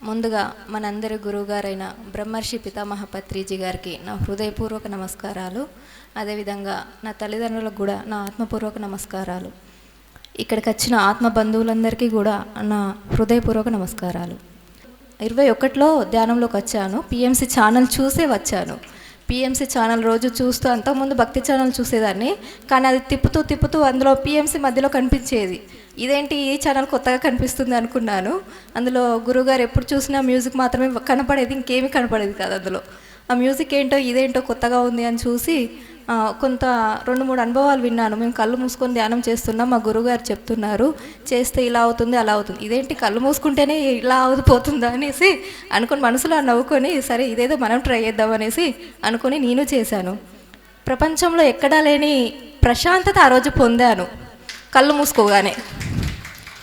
ముందుగా మనందరి గురువుగారైన బ్రహ్మర్షి పితామహ పత్రిజీ గారికి నా హృదయపూర్వక నమస్కారాలు. అదేవిధంగా నా తల్లిదండ్రులకు కూడా నా ఆత్మపూర్వక నమస్కారాలు. ఇక్కడికి వచ్చిన ఆత్మ బంధువులందరికీ కూడా నా హృదయపూర్వక నమస్కారాలు. 21లో ధ్యానంలోకి వచ్చాను. పిఎంసి ఛానల్ చూసే వచ్చాను. పిఎంసి ఛానల్ రోజు చూస్తూ, అంతకుముందు భక్తి ఛానల్ చూసేదాన్ని, కానీ అది తిప్పుతూ అందులో పిఎంసి మధ్యలో కనిపించేది. ఇదేంటి ఈ ఛానల్ కొత్తగా కనిపిస్తుంది అనుకున్నాను. అందులో గురువుగారు ఎప్పుడు చూసినా మ్యూజిక్ మాత్రమే కనపడేది, ఇంకేమీ కనపడేది కాదు. అందులో ఆ మ్యూజిక్ ఏంటో ఇదేంటో కొత్తగా ఉంది అని చూసి కొంత 2-3 అనుభవాలు విన్నాను. మేము కళ్ళు మూసుకొని ధ్యానం చేస్తున్నాం, మా గురువుగారు చెప్తున్నారు చేస్తే ఇలా అవుతుంది అలా అవుతుంది, ఇదేంటి కళ్ళు మూసుకుంటేనే ఇలా అవుతుందా అనేసి అనుకుని మనసులో నవ్వుకొని, సరే ఇదేదో మనం ట్రై చేద్దాం అనేసి అనుకుని నేను చేశాను. ప్రపంచంలో ఎక్కడా లేని ప్రశాంతత ఆ రోజు పొందాను కళ్ళు మూసుకోగానే.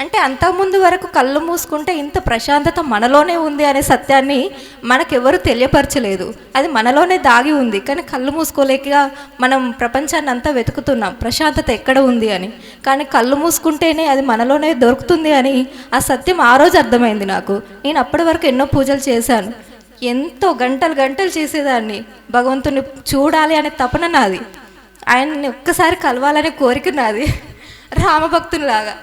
అంటే అంతకుముందు వరకు కళ్ళు మూసుకుంటే ఇంత ప్రశాంతత మనలోనే ఉంది అనే సత్యాన్ని మనకెవరు తెలియపరచలేదు. అది మనలోనే దాగి ఉంది. కానీ కళ్ళు మూసుకోలేక మనం ప్రపంచాన్ని అంతా వెతుకుతున్నాం ప్రశాంతత ఎక్కడ ఉంది అని. కానీ కళ్ళు మూసుకుంటేనే అది మనలోనే దొరుకుతుంది అని ఆ సత్యం ఆ రోజు అర్థమైంది నాకు. నేను అప్పటి వరకు ఎన్నో పూజలు చేశాను, ఎంతో గంటలు చేసేదాన్ని. భగవంతుని చూడాలి అనే తపన నాది, ఆయన్ని ఒక్కసారి కలవాలనే కోరిక నాది, రామభక్తునిలాగా.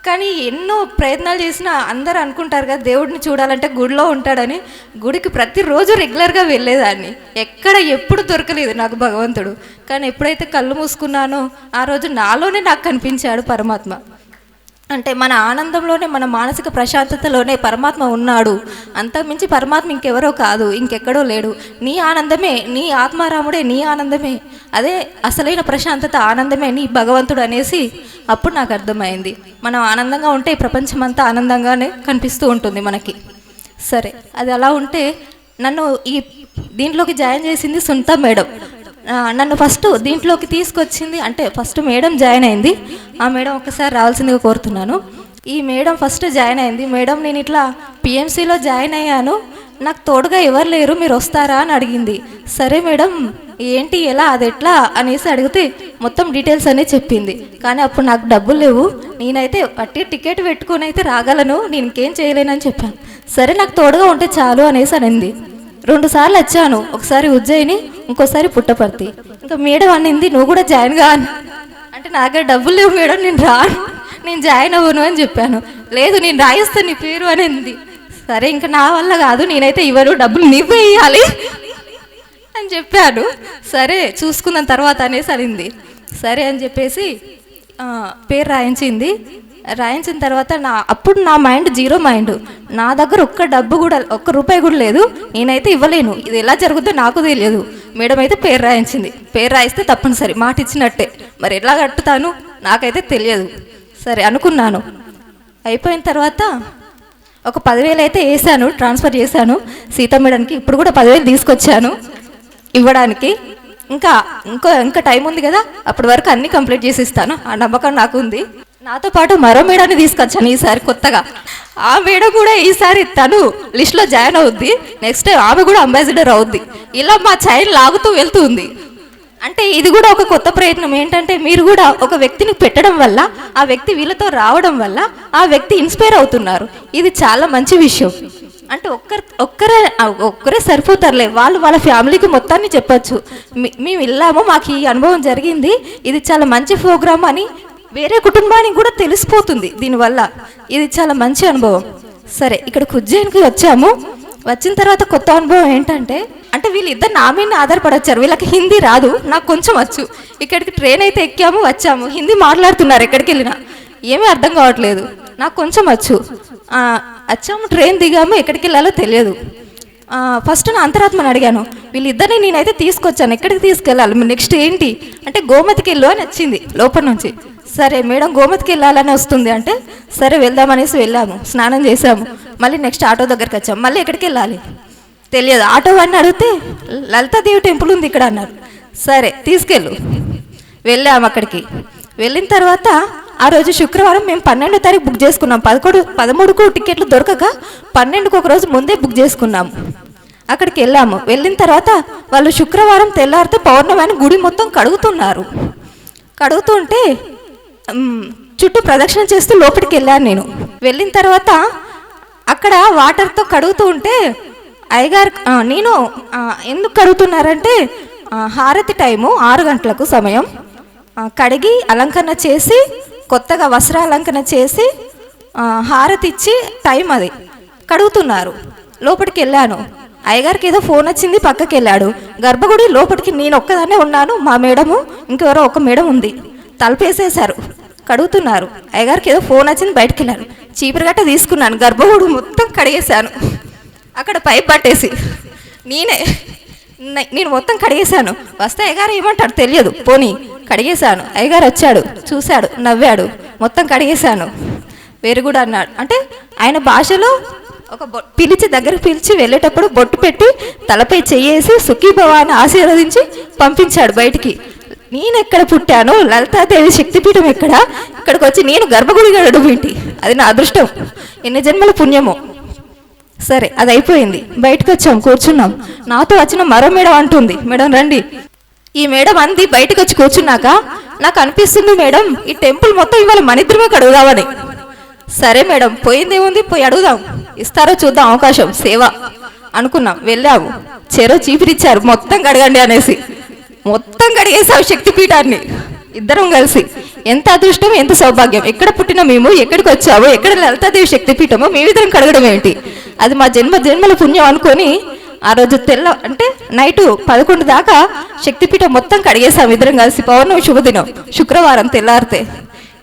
కానీ ఎన్నో ప్రయత్నాలు చేసినా అందరూ అనుకుంటారు కదా దేవుడిని చూడాలంటే గుడిలో ఉంటాడని. గుడికి ప్రతిరోజు రెగ్యులర్గా వెళ్ళేదాన్ని, ఎక్కడ ఎప్పుడు దొరకలేదు నాకు భగవంతుడు. కానీ ఎప్పుడైతే కళ్ళు మూసుకున్నానో ఆ రోజు నాలోనే నాకు కనిపించాడు పరమాత్మ. అంటే మన ఆనందంలోనే, మన మానసిక ప్రశాంతతలోనే పరమాత్మ ఉన్నాడు. అంతకుమించి పరమాత్మ ఇంకెవరో కాదు, ఇంకెక్కడో లేడు. నీ ఆనందమే, నీ ఆత్మారాముడే నీ ఆనందమే, అదే అసలైన ప్రశాంతత, ఆనందమే నీ భగవంతుడు అనేసి అప్పుడు నాకు అర్థమైంది. మనం ఆనందంగా ఉంటే ఈ ప్రపంచం అంతా ఆనందంగానే కనిపిస్తూ ఉంటుంది మనకి. సరే, అది అలా ఉంటే నన్ను ఈ దీంట్లోకి జాయిన్ చేసింది సునీత మేడం. నన్ను ఫస్ట్ దీంట్లోకి తీసుకొచ్చింది, అంటే ఫస్ట్ మేడం జాయిన్ అయింది. ఆ మేడం ఒకసారి రావాల్సిందిగా కోరుతున్నాను. ఈ మేడం ఫస్ట్ జాయిన్ అయింది. మేడం, నేను ఇట్లా పిఎంసిలో జాయిన్ అయ్యాను, నాకు తోడుగా ఎవరు లేరు, మీరు వస్తారా అని అడిగింది. సరే మేడం, ఏంటి ఎలా అది ఎట్లా అనేసి అడిగితే మొత్తం డీటెయిల్స్ అనే చెప్పింది. కానీ అప్పుడు నాకు డబ్బులు లేవు, నేనైతే పట్టి టికెట్ పెట్టుకొని అయితే రాగలను, నేను ఇంకేం చేయలేనని చెప్పాను. సరే నాకు తోడుగా ఉంటే చాలు అనేసి అనింది. 2 సార్లు వచ్చాను, ఒకసారి ఉజ్జయిని, ఇంకోసారి పుట్టపర్తి. ఇంకా మేడం అనింది నువ్వు కూడా జాయిన్ గా అంటే, నా దగ్గర డబ్బులు లేవు మేడం, నేను రాను, నేను జాయిన్ అవ్వను అని చెప్పాను. లేదు నేను రాయిస్తాను నీ పేరు అనింది. సరే ఇంకా నా వల్ల కాదు, నేనైతే ఇవ్వను, డబ్బులు నువ్వే ఇవ్వాలి అని చెప్పాను. సరే చూసుకున్న తర్వాత అనేసి అనింది. సరే అని చెప్పేసి పేరు రాయించింది. రాయించిన తర్వాత అప్పుడు నా మైండ్ జీరో మైండ్, నా దగ్గర ఒక్క రూపాయి కూడా లేదు, నేనైతే ఇవ్వలేను, ఇది ఎలా జరుగుతుందో నాకు తెలియదు. మేడం అయితే పేరు రాయించింది. పేరు రాయిస్తే తప్పనిసరి, మాట ఇచ్చినట్టే. మరి ఎలా కట్టుతాను నాకైతే తెలియదు. సరే అనుకున్నాను. అయిపోయిన తర్వాత ఒక 10,000 అయితే వేసాను, ట్రాన్స్ఫర్ చేశాను సీత మేడంకి. ఇప్పుడు కూడా 10,000 తీసుకొచ్చాను ఇవ్వడానికి. ఇంకా టైం ఉంది కదా, అప్పటి వరకు అన్నీ కంప్లీట్ చేసి ఇస్తాను, ఆ నమ్మకం నాకు ఉంది. నాతో పాటు మరో మేడాన్ని తీసుకొచ్చాను ఈసారి కొత్తగా. ఆ మేడం కూడా ఈసారి తను లిస్ట్లో జాయిన్ అవుద్ది, నెక్స్ట్ టైం ఆమె కూడా అంబాసిడర్ అవుద్ది. ఇలా మా చైన్ లాగుతూ వెళ్తుంది. అంటే ఇది కూడా ఒక కొత్త ప్రయత్నం. ఏంటంటే మీరు కూడా ఒక వ్యక్తిని పెట్టడం వల్ల, ఆ వ్యక్తి వీళ్ళతో రావడం వల్ల ఆ వ్యక్తి ఇన్స్పైర్ అవుతున్నారు. ఇది చాలా మంచి విషయం. అంటే ఒక్కరే సరిపోతారులే, వాళ్ళ ఫ్యామిలీకి మొత్తాన్ని చెప్పచ్చు, మేము వెళ్ళాము, మాకు ఈ అనుభవం జరిగింది, ఇది చాలా మంచి ప్రోగ్రామ్ అని వేరే కుటుంబానికి కూడా తెలిసిపోతుంది దీనివల్ల. ఇది చాలా మంచి అనుభవం. సరే, ఇక్కడ ఉజ్జయినికి వచ్చాము. వచ్చిన తర్వాత కొత్త అనుభవం ఏంటంటే, అంటే వీళ్ళిద్దరు నా మీద ఆధారపడొచ్చారు. వీళ్ళకి హిందీ రాదు, నాకు కొంచెం వచ్చు. ఇక్కడికి ట్రైన్ అయితే ఎక్కాము, వచ్చాము, హిందీ మాట్లాడుతున్నారు. ఎక్కడికి వెళ్ళినా ఏమీ అర్థం కావట్లేదు, నాకు కొంచెం వచ్చు. వచ్చాము, ట్రైన్ దిగాము, ఎక్కడికి వెళ్ళాలో తెలియదు. ఫస్ట్ నా అంతరాత్మని అడిగాను, వీళ్ళిద్దరిని నేనైతే తీసుకొచ్చాను, ఎక్కడికి తీసుకెళ్ళాలి, నెక్స్ట్ ఏంటి అంటే గోమతికి వెళ్ళు అని వచ్చింది లోపల నుంచి. సరే మేడం గోమతికి వెళ్ళాలని వస్తుంది అంటే, సరే వెళ్దామనేసి వెళ్ళాము, స్నానం చేసాము. మళ్ళీ నెక్స్ట్ ఆటో దగ్గరికి వచ్చాము. మళ్ళీ ఎక్కడికి వెళ్ళాలి తెలియదు. ఆటో వాడిని అడిగితే లలితాదేవి టెంపుల్ ఉంది ఇక్కడ అన్నారు. సరే తీసుకెళ్ళు. వెళ్ళాము అక్కడికి. వెళ్ళిన తర్వాత ఆ రోజు శుక్రవారం మేము 12వ తారీఖు బుక్ చేసుకున్నాం. 13కు టికెట్లు దొరకక 12కు ఒక రోజు ముందే బుక్ చేసుకున్నాము. అక్కడికి వెళ్ళాము. వెళ్ళిన తర్వాత వాళ్ళు శుక్రవారం తెల్లారితే పౌర్ణమి గుడి మొత్తం కడుగుతున్నారు. కడుగుతుంటే చుట్టూ ప్రదక్షిణ చేస్తూ లోపలికి వెళ్ళాను నేను. వెళ్ళిన తర్వాత అక్కడ వాటర్తో కడుగుతూ ఉంటే అయ్యగారు నేను ఎందుకు కడుగుతున్నారంటే హారతి టైము 6 గంటలకు సమయం, కడిగి అలంకరణ చేసి కొత్తగా వస్త్రాలంకరణ చేసి హారతి ఇచ్చి టైం అది కడుగుతున్నారు. లోపలికి వెళ్ళాను, అయ్యగారికి ఏదో ఫోన్ వచ్చింది, పక్కకి వెళ్ళాడు. గర్భగుడి లోపలికి నేను ఒక్కదాన్నే ఉన్నాను, మా మేడము ఇంకెవరో ఒక మేడం ఉంది. తలుపేసేశారు, కడుగుతున్నారు. అయ్యగారికి ఏదో ఫోన్ వచ్చింది, బయటకు వెళ్ళారు. చీపురు గట్ట తీసుకున్నాను, గర్భగుడి మొత్తం కడిగేశాను. అక్కడ పైప్ పట్టేసి నేను మొత్తం కడిగేశాను. వస్తే అయ్యగారు ఏమంటాడు తెలియదు, పోనీ కడిగేశాను. అయ్యగారు వచ్చాడు, చూశాడు, నవ్వాడు. మొత్తం కడిగేశాను. వేరు కూడా అన్నాడు, అంటే ఆయన భాషలో ఒక దగ్గరికి పిలిచి వెళ్ళేటప్పుడు బొట్టు పెట్టి తలపై చెయ్యేసి సుఖీభవ అని ఆశీర్వదించి పంపించాడు బయటికి. నేను ఎక్కడ పుట్టాను, లలితాదేవి శక్తిపీఠం ఎక్కడ, ఇక్కడికి వచ్చి నేను గర్భగుడి గడడం ఏంటి? అది నా అదృష్టం, ఎన్ని జన్మల పుణ్యమో. సరే, అది అయిపోయింది. బయటకు వచ్చాం, కూర్చున్నాం. నాతో వచ్చిన మరో మేడం అంటుంది, మేడం రండి. ఈ మేడం అంది బయటకు వచ్చి కూర్చున్నాక, నాకు అనిపిస్తుంది మేడం ఈ టెంపుల్ మొత్తం ఇవాళ మనిద్దరమే కడుగుదామని. సరే మేడం, పోయిందేముంది, పోయి అడుగుదాం, ఇస్తారో చూద్దాం అవకాశం, సేవ అనుకున్నాం. వెళ్ళాము, చెరో చీపిరిచ్చారు, మొత్తం కడగండి అనేసి. మొత్తం కడిగేసావు శక్తిపీఠాన్ని ఇద్దరం కలిసి. ఎంత అదృష్టం, ఎంత సౌభాగ్యం. ఎక్కడ పుట్టిన మేము, ఎక్కడికి వచ్చాము, ఎక్కడ లలితాదేవి శక్తిపీఠమో మేమిద్దరం కడగడం ఏంటి? అది మా జన్మల పుణ్యం అనుకొని ఆ రోజు అంటే నైటు 11 దాకా శక్తిపీఠం మొత్తం కడిగేసాం ఇద్దరం కలిసి. పౌర్ణమి శుభదినం, శుక్రవారం తెల్లారితే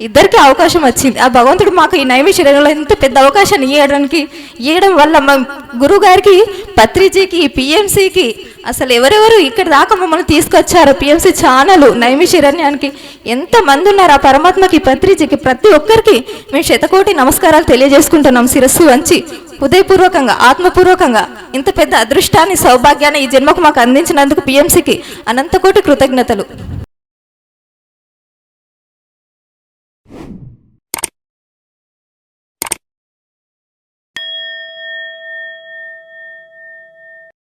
ఇద్దరికి అవకాశం వచ్చింది. ఆ భగవంతుడు మాకు ఈ నైమిషరంలో ఎంత పెద్ద అవకాశాన్ని ఇవ్వడం వల్ల మా గురువు గారికి, పత్రిజీకి, పిఎంసికి, అసలు ఎవరెవరు ఇక్కడ దాకా మమ్మల్ని తీసుకొచ్చారు. పిఎంసి ఛానల్, నైమిషరణ్యానికి ఎంతమంది ఉన్నారు. ఆ పరమాత్మకి, పత్రిజీకి, ప్రతి ఒక్కరికి మేము శతకోటి నమస్కారాలు తెలియజేసుకుంటున్నాం శిరస్సు వంచి, హృదయపూర్వకంగా, ఆత్మపూర్వకంగా. ఇంత పెద్ద అదృష్టాన్ని, సౌభాగ్యాన్ని ఈ జన్మకు మాకు అందించినందుకు పిఎంసికి అనంతకోటి కృతజ్ఞతలు.